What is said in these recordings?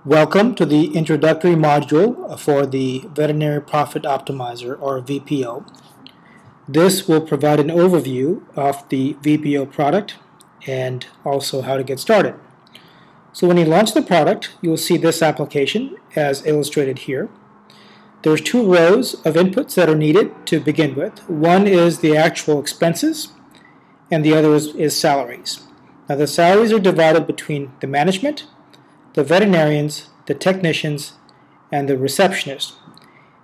Welcome to the introductory module for the Veterinary Profit Optimizer, or VPO. This will provide an overview of the VPO product and also how to get started. So when you launch the product, you'll see this application as illustrated here. There's two rows of inputs that are needed to begin with. One is the actual expenses, and the other is salaries. Now the salaries are divided between the management, the veterinarians, the technicians, and the receptionist.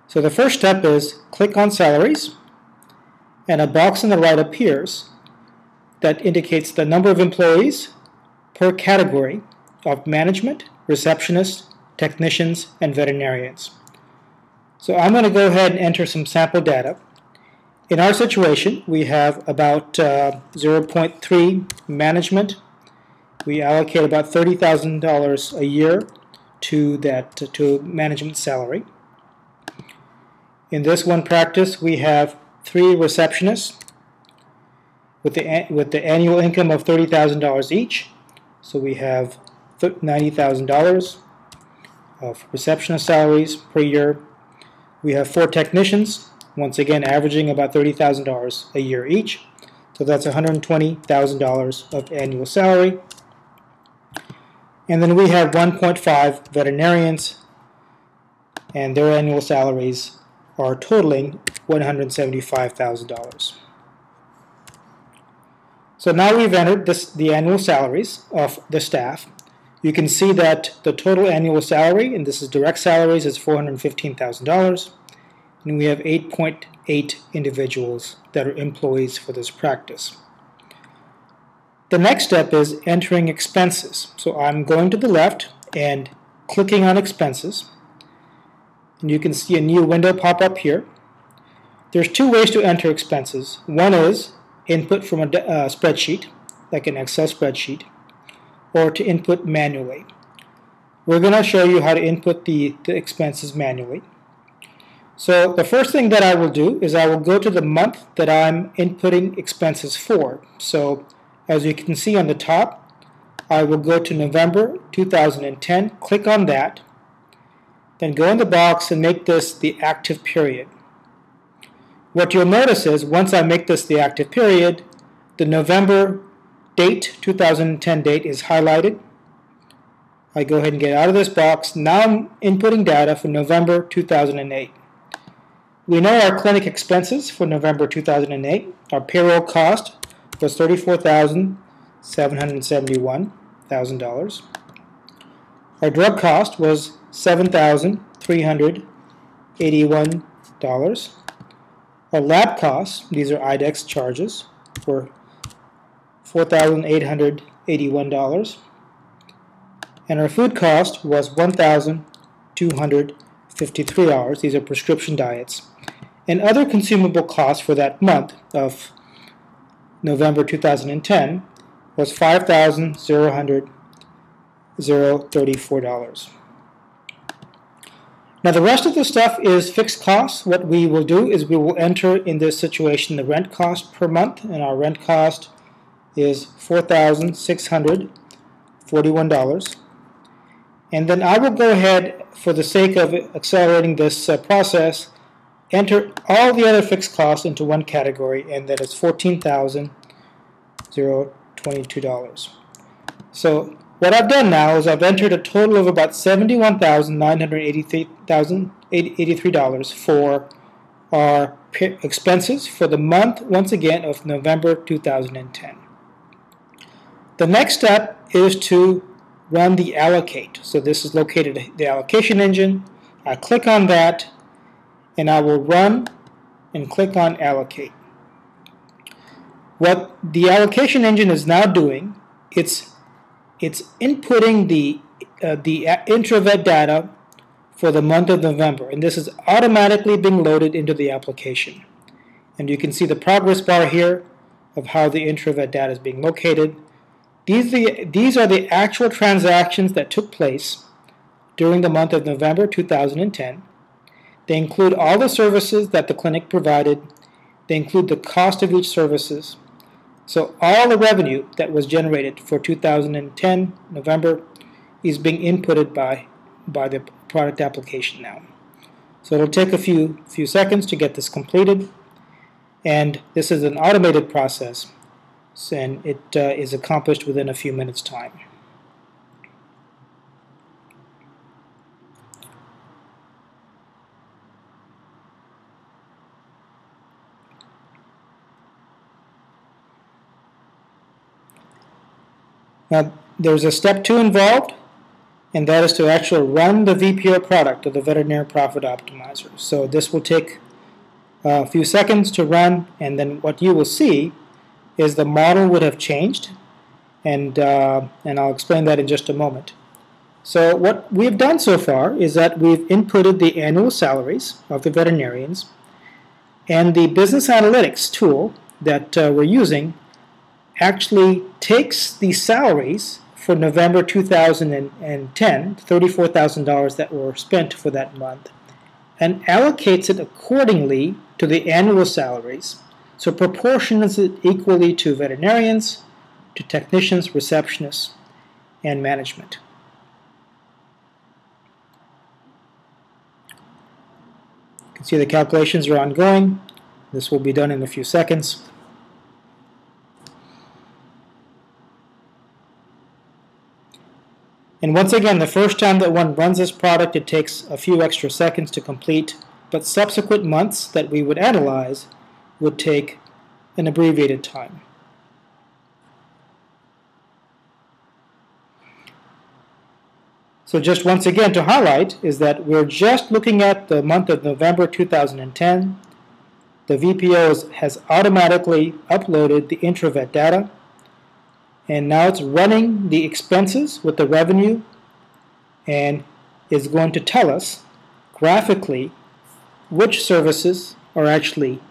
So the first step is click on salaries, and a box on the right appears that indicates the number of employees per category of management, receptionists, technicians, and veterinarians. So I'm going to go ahead and enter some sample data. In our situation, we have about 0.3 management. We allocate about $30,000 a year to management salary. In this one practice, we have 3 receptionists with the annual income of $30,000 each. So we have $90,000 of receptionist salaries per year. We have 4 technicians, once again averaging about $30,000 a year each. So that's $120,000 of annual salary. And then we have 1.5 veterinarians, and their annual salaries are totaling $175,000. So now we've entered the annual salaries of the staff. You can see that the total annual salary, and this is direct salaries, is $415,000, and we have 8.8 individuals that are employees for this practice. The next step is entering expenses. So I'm going to the left and clicking on expenses. And you can see a new window pop up here. There's 2 ways to enter expenses. One is input from a spreadsheet, like an Excel spreadsheet, or to input manually. We're going to show you how to input the expenses manually. So the first thing that I will do is I will go to the month that I'm inputting expenses for. So as you can see on the top, I will go to November 2010, click on that, then go in the box and make this the active period. What you'll notice is once I make this the active period, the November date, 2010 date, is highlighted. I go ahead and get out of this box. Now I'm inputting data for November 2008. We know our clinic expenses for November 2008. Our payroll cost was $34,771,000. Our drug cost was $7,381. Our lab costs, these are IDEX charges, were $4,881. And our food cost was $1,253. These are prescription diets. And other consumable costs for that month of November 2010 was $5,034. Now the rest of the stuff is fixed costs. What we will do is we will enter in this situation the rent cost per month, and our rent cost is $4,641. And then I will go ahead, for the sake of accelerating this process, enter all the other fixed costs into one category, and that is $14,022. So what I've done now is I've entered a total of about $71,983 for our expenses for the month, once again, of November 2010. The next step is to run the allocate. So this is located in the allocation engine. I click on that, and I will run and click on allocate. What the allocation engine is now doing, it's inputting the intravet data for the month of November, and this is automatically being loaded into the application. And you can see the progress bar here of how the intravet data is being located. These are the actual transactions that took place during the month of November 2010. They include all the services that the clinic provided. They include the cost of each services. So all the revenue that was generated for 2010 November is being inputted by the product application now. So it'll take a few seconds to get this completed, and this is an automated process, and it is accomplished within a few minutes' time. Now, there's a step 2 involved, and that is to actually run the VPO product, or the Veterinary Profit Optimizer. So this will take a few seconds to run, and then what you will see is the model would have changed, and I'll explain that in just a moment. So what we've done so far is that we've inputted the annual salaries of the veterinarians, and the business analytics tool that we're using actually takes the salaries for November 2010, $34,000 that were spent for that month, and allocates it accordingly to the annual salaries. So proportions it equally to veterinarians, to technicians, receptionists, and management. You can see the calculations are ongoing. This will be done in a few seconds. And once again, the first time that one runs this product, it takes a few extra seconds to complete, but subsequent months that we would analyze would take an abbreviated time. So just once again to highlight is that we're just looking at the month of November 2010. The VPO has automatically uploaded the intravet data, and now it's running the expenses with the revenue and is going to tell us graphically which services are actually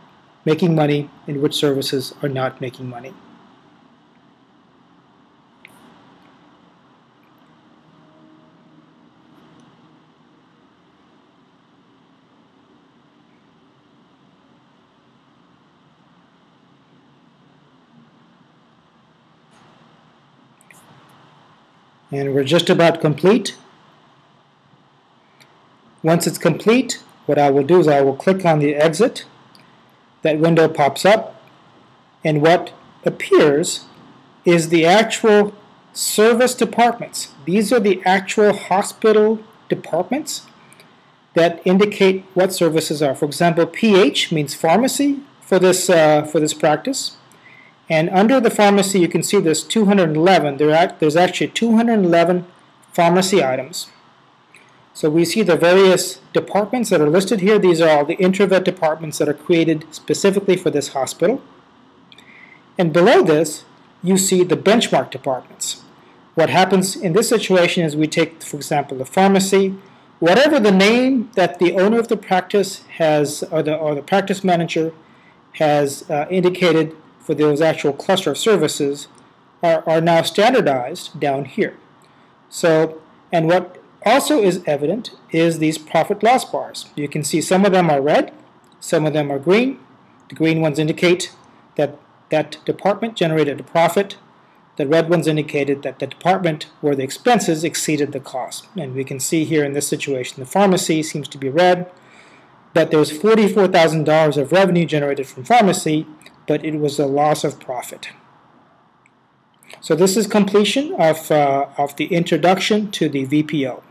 making money and which services are not making money. And we're just about complete. Once it's complete, what I will do is I will click on the exit. That window pops up, and what appears is the actual service departments. These are the actual hospital departments that indicate what services are. For example, PH means pharmacy for this practice. And under the pharmacy, you can see there's 211. There's actually 211 pharmacy items. So we see the various departments that are listed here. These are all the intravet departments that are created specifically for this hospital. And below this, you see the benchmark departments. What happens in this situation is we take, for example, the pharmacy. Whatever the name that the owner of the practice has, or the practice manager has indicated for those actual cluster of services are now standardized down here. So, and what also is evident is these profit loss bars. You can see some of them are red, some of them are green. The green ones indicate that that department generated a profit. The red ones indicated that the department where the expenses exceeded the cost. And we can see here in this situation the pharmacy seems to be red, but there's $44,000 of revenue generated from pharmacy, but it was a loss of profit. So this is completion of the introduction to the VPO.